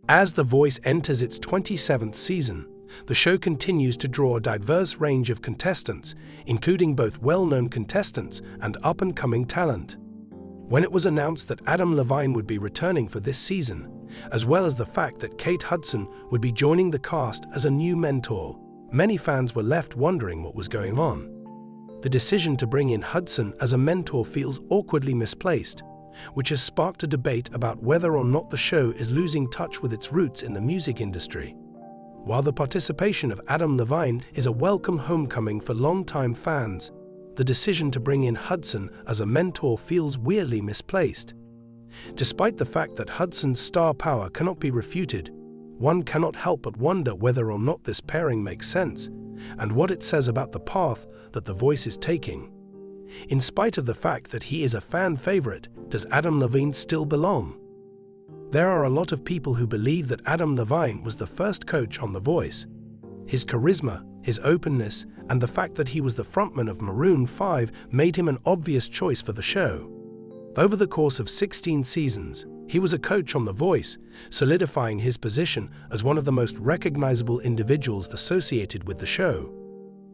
As The Voice enters its 27th season, the show continues to draw a diverse range of contestants, including both well-known contestants and up-and-coming talent. When it was announced that Adam Levine would be returning for this season, as well as the fact that Kate Hudson would be joining the cast as a new mentor, many fans were left wondering what was going on. The decision to bring in Hudson as a mentor feels awkwardly misplaced, which has sparked a debate about whether or not the show is losing touch with its roots in the music industry. While the participation of Adam Levine is a welcome homecoming for longtime fans, the decision to bring in Hudson as a mentor feels weirdly misplaced. Despite the fact that Hudson's star power cannot be refuted, one cannot help but wonder whether or not this pairing makes sense, and what it says about the path that The Voice is taking. In spite of the fact that he is a fan favorite, does Adam Levine still belong? There are a lot of people who believe that Adam Levine was the first coach on The Voice. His charisma, his openness, and the fact that he was the frontman of Maroon 5 made him an obvious choice for the show. Over the course of 16 seasons, he was a coach on The Voice, solidifying his position as one of the most recognizable individuals associated with the show.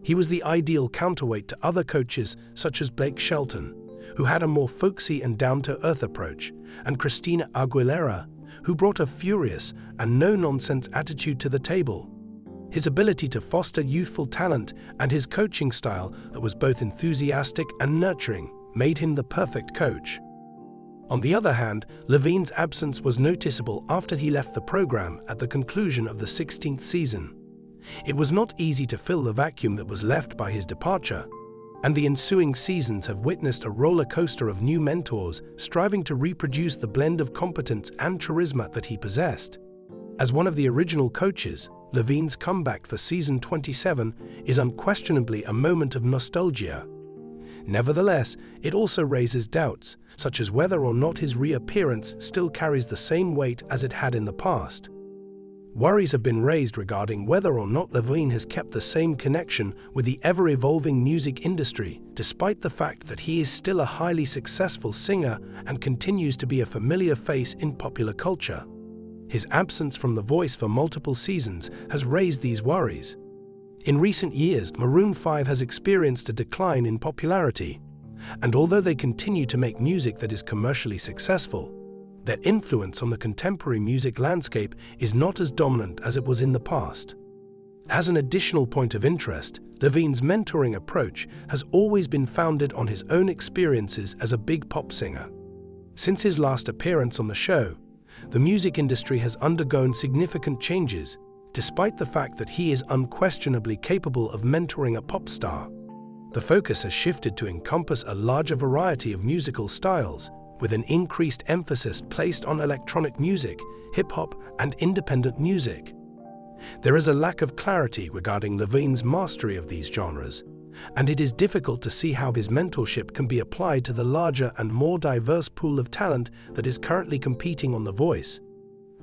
He was the ideal counterweight to other coaches such as Blake Shelton, who had a more folksy and down-to-earth approach, and Christina Aguilera, who brought a furious and no-nonsense attitude to the table. His ability to foster youthful talent and his coaching style that was both enthusiastic and nurturing made him the perfect coach. On the other hand, Levine's absence was noticeable after he left the program at the conclusion of the 16th season. It was not easy to fill the vacuum that was left by his departure, and the ensuing seasons have witnessed a roller coaster of new mentors striving to reproduce the blend of competence and charisma that he possessed. As one of the original coaches, Levine's comeback for season 27 is unquestionably a moment of nostalgia. Nevertheless, it also raises doubts, such as whether or not his reappearance still carries the same weight as it had in the past. Worries have been raised regarding whether or not Levine has kept the same connection with the ever-evolving music industry, despite the fact that he is still a highly successful singer and continues to be a familiar face in popular culture. His absence from The Voice for multiple seasons has raised these worries. In recent years, Maroon 5 has experienced a decline in popularity, and although they continue to make music that is commercially successful, their influence on the contemporary music landscape is not as dominant as it was in the past. As an additional point of interest, Levine's mentoring approach has always been founded on his own experiences as a big pop singer. Since his last appearance on the show, the music industry has undergone significant changes, despite the fact that he is unquestionably capable of mentoring a pop star. The focus has shifted to encompass a larger variety of musical styles, with an increased emphasis placed on electronic music, hip-hop, and independent music. There is a lack of clarity regarding Levine's mastery of these genres, and it is difficult to see how his mentorship can be applied to the larger and more diverse pool of talent that is currently competing on The Voice.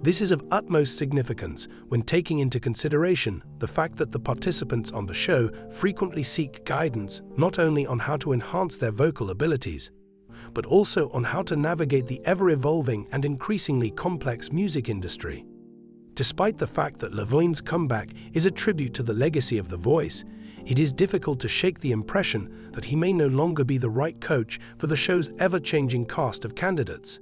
This is of utmost significance when taking into consideration the fact that the participants on the show frequently seek guidance not only on how to enhance their vocal abilities, but also on how to navigate the ever-evolving and increasingly complex music industry. Despite the fact that Levine's comeback is a tribute to the legacy of The Voice, it is difficult to shake the impression that he may no longer be the right coach for the show's ever-changing cast of candidates.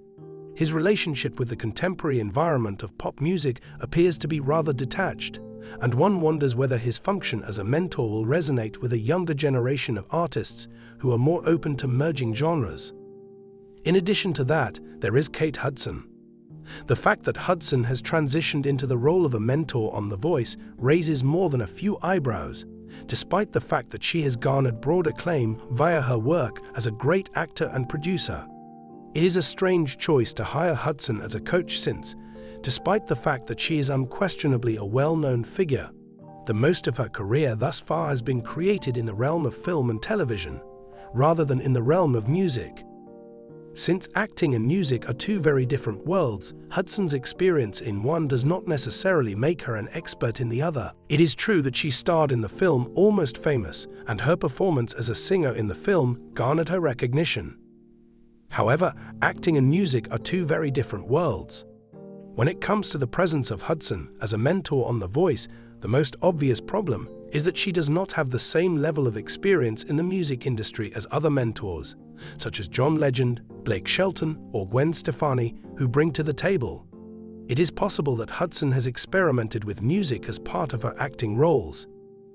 His relationship with the contemporary environment of pop music appears to be rather detached, and one wonders whether his function as a mentor will resonate with a younger generation of artists who are more open to merging genres. In addition to that, there is Kate Hudson. The fact that Hudson has transitioned into the role of a mentor on The Voice raises more than a few eyebrows, despite the fact that she has garnered broad acclaim via her work as a great actor and producer. It is a strange choice to hire Hudson as a coach since, despite the fact that she is unquestionably a well-known figure, the most of her career thus far has been created in the realm of film and television, rather than in the realm of music. Since acting and music are two very different worlds, Hudson's experience in one does not necessarily make her an expert in the other. It is true that she starred in the film Almost Famous, and her performance as a singer in the film garnered her recognition. However, acting and music are two very different worlds. When it comes to the presence of Hudson as a mentor on The Voice, the most obvious problem is that she does not have the same level of experience in the music industry as other mentors, such as John Legend, Blake Shelton, or Gwen Stefani, who bring to the table. It is possible that Hudson has experimented with music as part of her acting roles.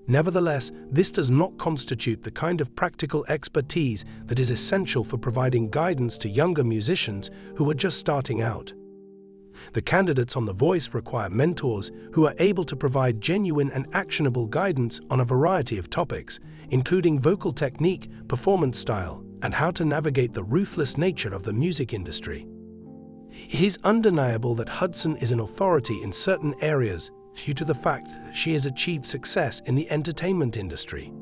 Nevertheless, this does not constitute the kind of practical expertise that is essential for providing guidance to younger musicians who are just starting out. The candidates on The Voice require mentors who are able to provide genuine and actionable guidance on a variety of topics, including vocal technique, performance style, and how to navigate the ruthless nature of the music industry. It is undeniable that Hudson is an authority in certain areas due to the fact that she has achieved success in the entertainment industry.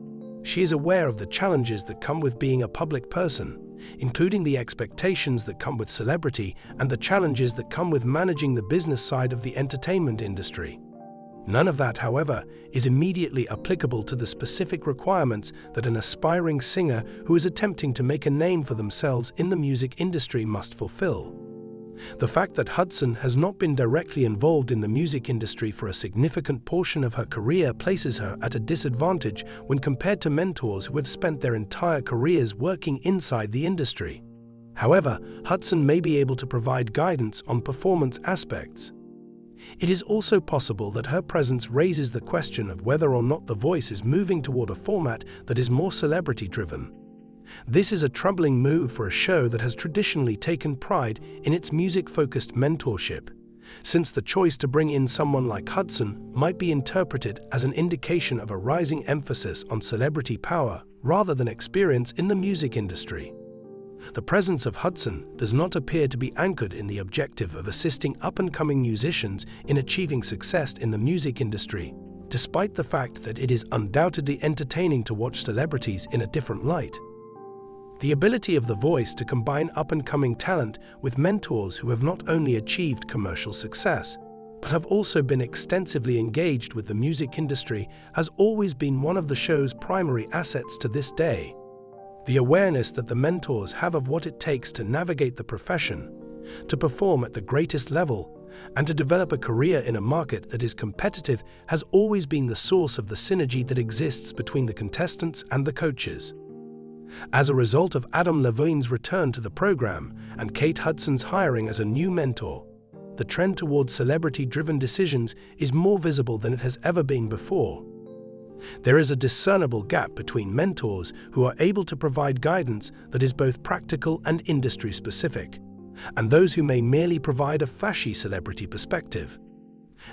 She is aware of the challenges that come with being a public person, including the expectations that come with celebrity and the challenges that come with managing the business side of the entertainment industry. None of that, however, is immediately applicable to the specific requirements that an aspiring singer who is attempting to make a name for themselves in the music industry must fulfill. The fact that Hudson has not been directly involved in the music industry for a significant portion of her career places her at a disadvantage when compared to mentors who have spent their entire careers working inside the industry. However, Hudson may be able to provide guidance on performance aspects. It is also possible that her presence raises the question of whether or not The Voice is moving toward a format that is more celebrity-driven. This is a troubling move for a show that has traditionally taken pride in its music-focused mentorship, since the choice to bring in someone like Hudson might be interpreted as an indication of a rising emphasis on celebrity power rather than experience in the music industry. The presence of Hudson does not appear to be anchored in the objective of assisting up-and-coming musicians in achieving success in the music industry, despite the fact that it is undoubtedly entertaining to watch celebrities in a different light. The ability of The Voice to combine up-and-coming talent with mentors who have not only achieved commercial success, but have also been extensively engaged with the music industry has always been one of the show's primary assets to this day. The awareness that the mentors have of what it takes to navigate the profession, to perform at the greatest level, and to develop a career in a market that is competitive has always been the source of the synergy that exists between the contestants and the coaches. As a result of Adam Levine's return to the program and Kate Hudson's hiring as a new mentor, the trend towards celebrity-driven decisions is more visible than it has ever been before. There is a discernible gap between mentors who are able to provide guidance that is both practical and industry-specific, and those who may merely provide a flashy celebrity perspective.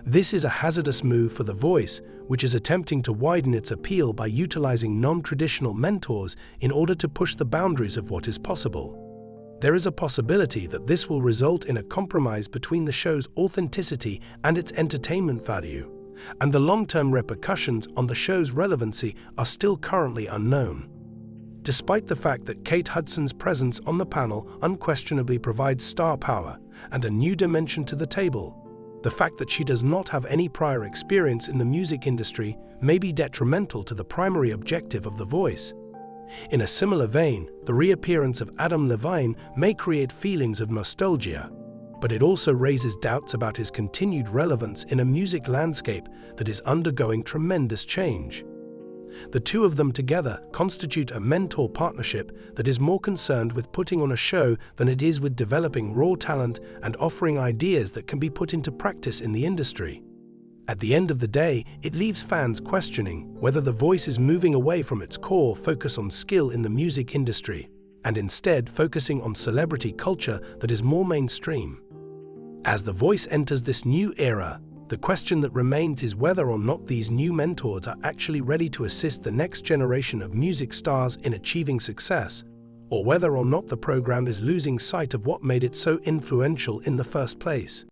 This is a hazardous move for The Voice, which is attempting to widen its appeal by utilizing non-traditional mentors in order to push the boundaries of what is possible. There is a possibility that this will result in a compromise between the show's authenticity and its entertainment value, and the long-term repercussions on the show's relevancy are still currently unknown. Despite the fact that Kate Hudson's presence on the panel unquestionably provides star power and a new dimension to the table, the fact that she does not have any prior experience in the music industry may be detrimental to the primary objective of The Voice. In a similar vein, the reappearance of Adam Levine may create feelings of nostalgia, but it also raises doubts about his continued relevance in a music landscape that is undergoing tremendous change. The two of them together constitute a mentor partnership that is more concerned with putting on a show than it is with developing raw talent and offering ideas that can be put into practice in the industry. At the end of the day, it leaves fans questioning whether The Voice is moving away from its core focus on skill in the music industry, and instead focusing on celebrity culture that is more mainstream. As The Voice enters this new era, the question that remains is whether or not these new mentors are actually ready to assist the next generation of music stars in achieving success, or whether or not the program is losing sight of what made it so influential in the first place.